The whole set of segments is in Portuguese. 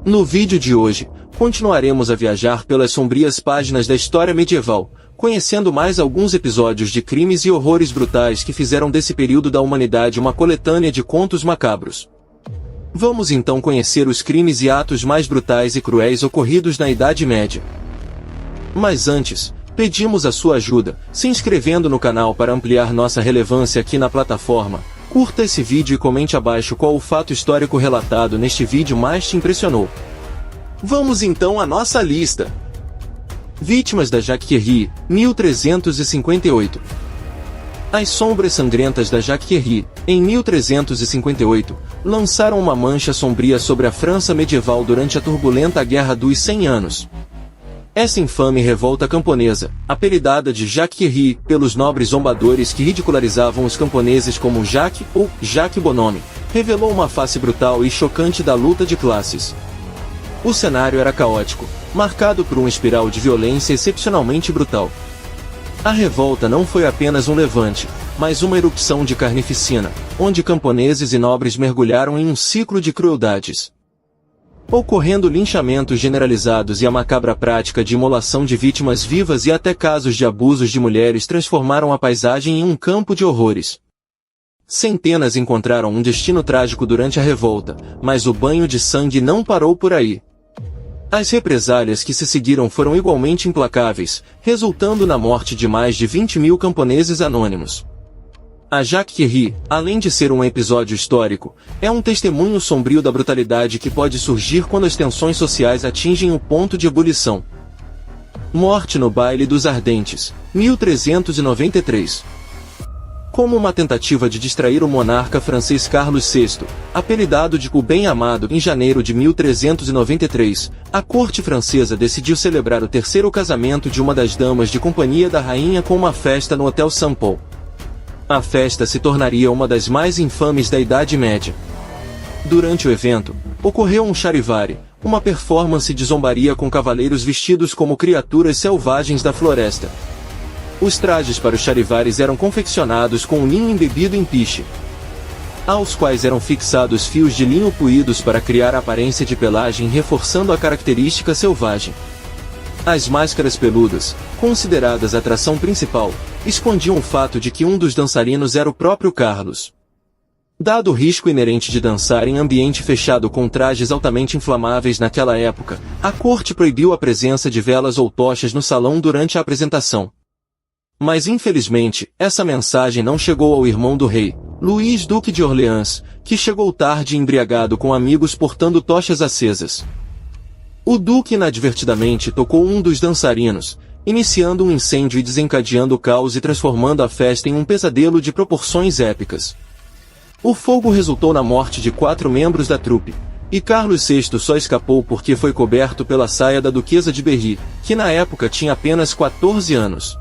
No vídeo de hoje, continuaremos a viajar pelas sombrias páginas da história medieval, conhecendo mais alguns episódios de crimes e horrores brutais que fizeram desse período da humanidade uma coletânea de contos macabros. Vamos então conhecer os crimes e atos mais brutais e cruéis ocorridos na Idade Média. Mas antes, pedimos a sua ajuda, se inscrevendo no canal para ampliar nossa relevância aqui na plataforma. Curta esse vídeo e comente abaixo qual o fato histórico relatado neste vídeo mais te impressionou. Vamos então à nossa lista. Vítimas da Jacquerie, 1358. As sombras sangrentas da Jacquerie, em 1358, lançaram uma mancha sombria sobre a França medieval durante a turbulenta Guerra dos 100 Anos. Essa infame revolta camponesa, apelidada de Jacquerie pelos nobres zombadores que ridicularizavam os camponeses como Jacques ou Jacques Bonhomme, revelou uma face brutal e chocante da luta de classes. O cenário era caótico, marcado por uma espiral de violência excepcionalmente brutal. A revolta não foi apenas um levante, mas uma erupção de carnificina, onde camponeses e nobres mergulharam em um ciclo de crueldades, ocorrendo linchamentos generalizados e a macabra prática de imolação de vítimas vivas e até casos de abusos de mulheres transformaram a paisagem em um campo de horrores. Centenas encontraram um destino trágico durante a revolta, mas o banho de sangue não parou por aí. As represálias que se seguiram foram igualmente implacáveis, resultando na morte de mais de 20.000 camponeses anônimos. A Jacquerie, além de ser um episódio histórico, é um testemunho sombrio da brutalidade que pode surgir quando as tensões sociais atingem o ponto de ebulição. Morte no Baile dos Ardentes, 1393. Como uma tentativa de distrair o monarca francês Carlos VI, apelidado de O Bem-Amado em janeiro de 1393, a corte francesa decidiu celebrar o terceiro casamento de uma das damas de companhia da rainha com uma festa no Hotel Saint-Paul. A festa se tornaria uma das mais infames da Idade Média. Durante o evento, ocorreu um charivari, uma performance de zombaria com cavaleiros vestidos como criaturas selvagens da floresta. Os trajes para os charivares eram confeccionados com um linho embebido em piche, aos quais eram fixados fios de linho puídos para criar a aparência de pelagem, reforçando a característica selvagem. As máscaras peludas, consideradas a atração principal, escondiam o fato de que um dos dançarinos era o próprio Carlos. Dado o risco inerente de dançar em ambiente fechado com trajes altamente inflamáveis naquela época, a corte proibiu a presença de velas ou tochas no salão durante a apresentação. Mas infelizmente, essa mensagem não chegou ao irmão do rei, Luís Duque de Orleans, que chegou tarde e embriagado com amigos portando tochas acesas. O duque inadvertidamente tocou um dos dançarinos, iniciando um incêndio e desencadeando o caos e transformando a festa em um pesadelo de proporções épicas. O fogo resultou na morte de 4 membros da trupe, e Carlos VI só escapou porque foi coberto pela saia da duquesa de Berry, que na época tinha apenas 14 anos.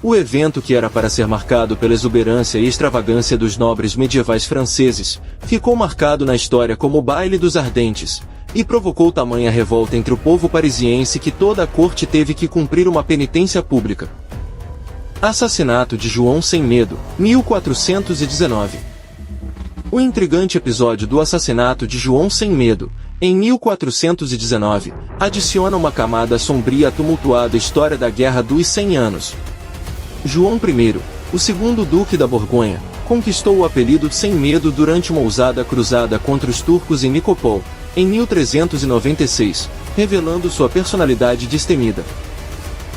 O evento, que era para ser marcado pela exuberância e extravagância dos nobres medievais franceses, ficou marcado na história como o Baile dos Ardentes, e provocou tamanha revolta entre o povo parisiense que toda a corte teve que cumprir uma penitência pública. Assassinato de João Sem Medo, 1419. O intrigante episódio do assassinato de João Sem Medo, em 1419, adiciona uma camada sombria à tumultuada história da Guerra dos 100 Anos. João I, o segundo duque da Borgonha, conquistou o apelido Sem Medo durante uma ousada cruzada contra os turcos em Nicopol, em 1396, revelando sua personalidade destemida.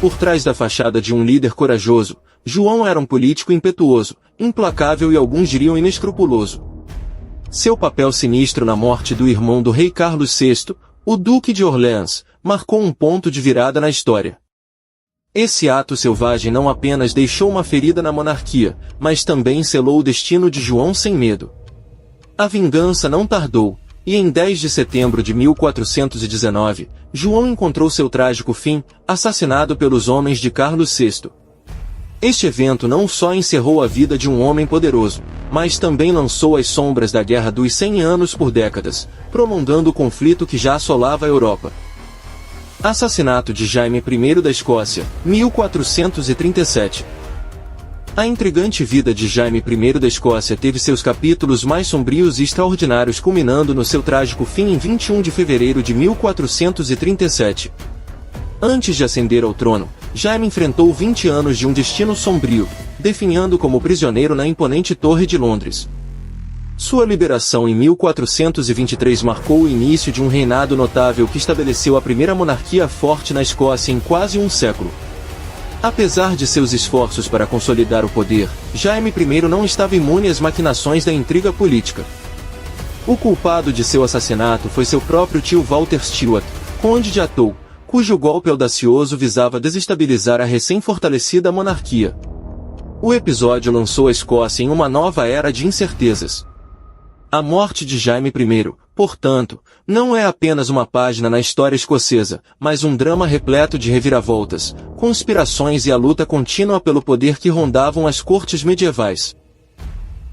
Por trás da fachada de um líder corajoso, João era um político impetuoso, implacável e alguns diriam inescrupuloso. Seu papel sinistro na morte do irmão do rei Carlos VI, o Duque de Orleans, marcou um ponto de virada na história. Esse ato selvagem não apenas deixou uma ferida na monarquia, mas também selou o destino de João Sem Medo. A vingança não tardou, e em 10 de setembro de 1419, João encontrou seu trágico fim, assassinado pelos homens de Carlos VI. Este evento não só encerrou a vida de um homem poderoso, mas também lançou as sombras da Guerra dos 100 Anos por décadas, prolongando o conflito que já assolava a Europa. Assassinato de Jaime I da Escócia, 1437. A intrigante vida de Jaime I da Escócia teve seus capítulos mais sombrios e extraordinários, culminando no seu trágico fim em 21 de fevereiro de 1437. Antes de ascender ao trono, Jaime enfrentou 20 anos de um destino sombrio, definhando como prisioneiro na imponente Torre de Londres. Sua liberação em 1423 marcou o início de um reinado notável que estabeleceu a primeira monarquia forte na Escócia em quase um século. Apesar de seus esforços para consolidar o poder, Jaime I não estava imune às maquinações da intriga política. O culpado de seu assassinato foi seu próprio tio Walter Stewart, conde de Atholl, cujo golpe audacioso visava desestabilizar a recém-fortalecida monarquia. O episódio lançou a Escócia em uma nova era de incertezas. A morte de Jaime I, portanto, não é apenas uma página na história escocesa, mas um drama repleto de reviravoltas, conspirações e a luta contínua pelo poder que rondavam as cortes medievais.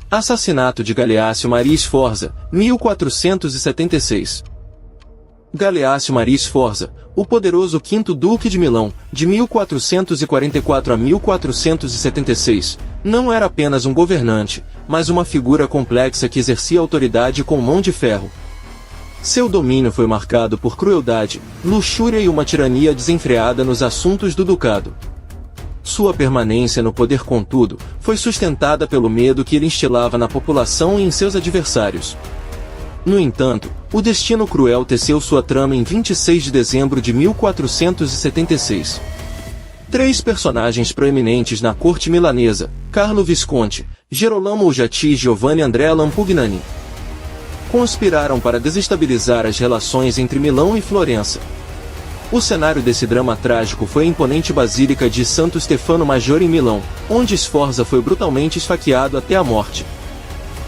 Assassinato de Galeácio Maria Sforza, 1476. Galeácio Maria Sforza, o poderoso quinto Duque de Milão, de 1444 a 1476, não era apenas um governante, mas uma figura complexa que exercia autoridade com mão de ferro. Seu domínio foi marcado por crueldade, luxúria e uma tirania desenfreada nos assuntos do ducado. Sua permanência no poder, contudo, foi sustentada pelo medo que ele instilava na população e em seus adversários. No entanto, o destino cruel teceu sua trama em 26 de dezembro de 1476. Três personagens proeminentes na corte milanesa, Carlo Visconti, Gerolamo Ujati e Giovanni Andrea Lampugnani, conspiraram para desestabilizar as relações entre Milão e Florença. O cenário desse drama trágico foi a imponente Basílica de Santo Stefano Maggiore em Milão, onde Sforza foi brutalmente esfaqueado até a morte.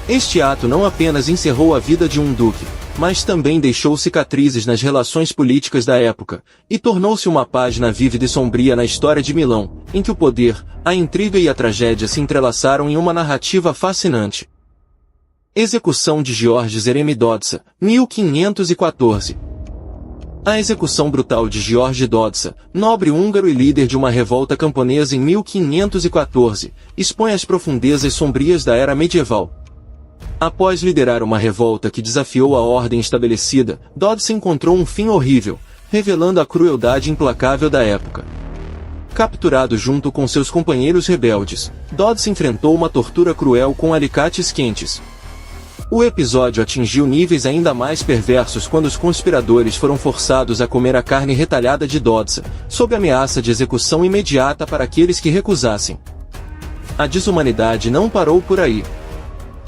Este ato não apenas encerrou a vida de um duque, mas também deixou cicatrizes nas relações políticas da época, e tornou-se uma página vívida e sombria na história de Milão, em que o poder, a intriga e a tragédia se entrelaçaram em uma narrativa fascinante. Execução de Georges Jeremy Dodsa, 1514. A execução brutal de George Dodsa, nobre húngaro e líder de uma revolta camponesa em 1514, expõe as profundezas sombrias da era medieval. Após liderar uma revolta que desafiou a ordem estabelecida, Dodsa encontrou um fim horrível, revelando a crueldade implacável da época. Capturado junto com seus companheiros rebeldes, Dodsa enfrentou uma tortura cruel com alicates quentes. O episódio atingiu níveis ainda mais perversos quando os conspiradores foram forçados a comer a carne retalhada de Dodsa, sob ameaça de execução imediata para aqueles que recusassem. A desumanidade não parou por aí.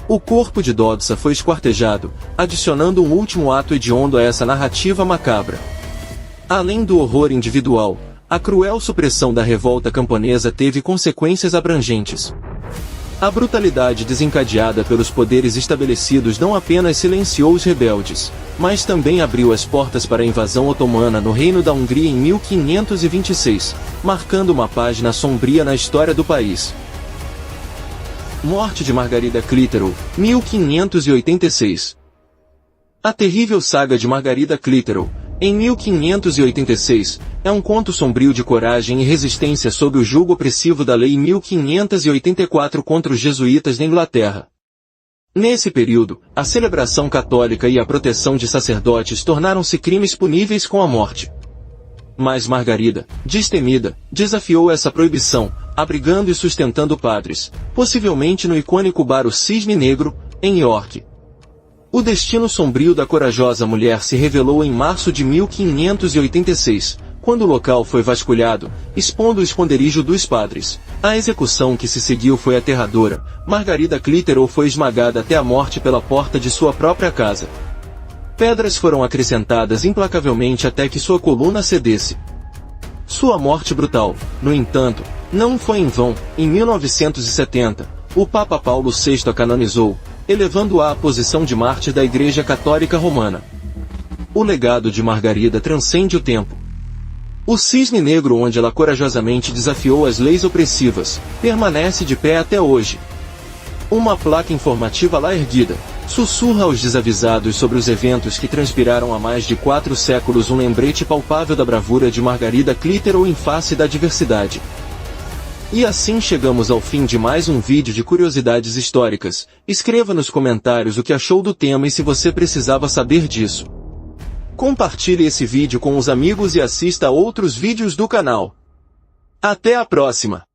O corpo de Dodsa foi esquartejado, adicionando um último ato hediondo a essa narrativa macabra. Além do horror individual, a cruel supressão da revolta camponesa teve consequências abrangentes. A brutalidade desencadeada pelos poderes estabelecidos não apenas silenciou os rebeldes, mas também abriu as portas para a invasão otomana no Reino da Hungria em 1526, marcando uma página sombria na história do país. Morte de Margarida Clitheroe, 1586. A terrível saga de Margarida Clitheroe, em 1586, é um conto sombrio de coragem e resistência sob o jugo opressivo da Lei 1584 contra os jesuítas na Inglaterra. Nesse período, a celebração católica e a proteção de sacerdotes tornaram-se crimes puníveis com a morte. Mas Margarida, destemida, desafiou essa proibição, abrigando e sustentando padres, possivelmente no icônico bar O Cisne Negro, em York. O destino sombrio da corajosa mulher se revelou em março de 1586, quando o local foi vasculhado, expondo o esconderijo dos padres. A execução que se seguiu foi aterradora. Margarida Clitheroe foi esmagada até a morte pela porta de sua própria casa. Pedras foram acrescentadas implacavelmente até que sua coluna cedesse. Sua morte brutal, no entanto, não foi em vão. Em 1970, o Papa Paulo VI a canonizou, elevando-a à posição de mártir da Igreja Católica Romana. O legado de Margarida transcende o tempo. O Cisne Negro, onde ela corajosamente desafiou as leis opressivas, permanece de pé até hoje. Uma placa informativa lá erguida, sussurra aos desavisados sobre os eventos que transpiraram há mais de 4 séculos, um lembrete palpável da bravura de Margarida Clitheroe em face da adversidade. E assim chegamos ao fim de mais um vídeo de curiosidades históricas. Escreva nos comentários o que achou do tema e se você precisava saber disso. Compartilhe esse vídeo com os amigos e assista a outros vídeos do canal. Até a próxima!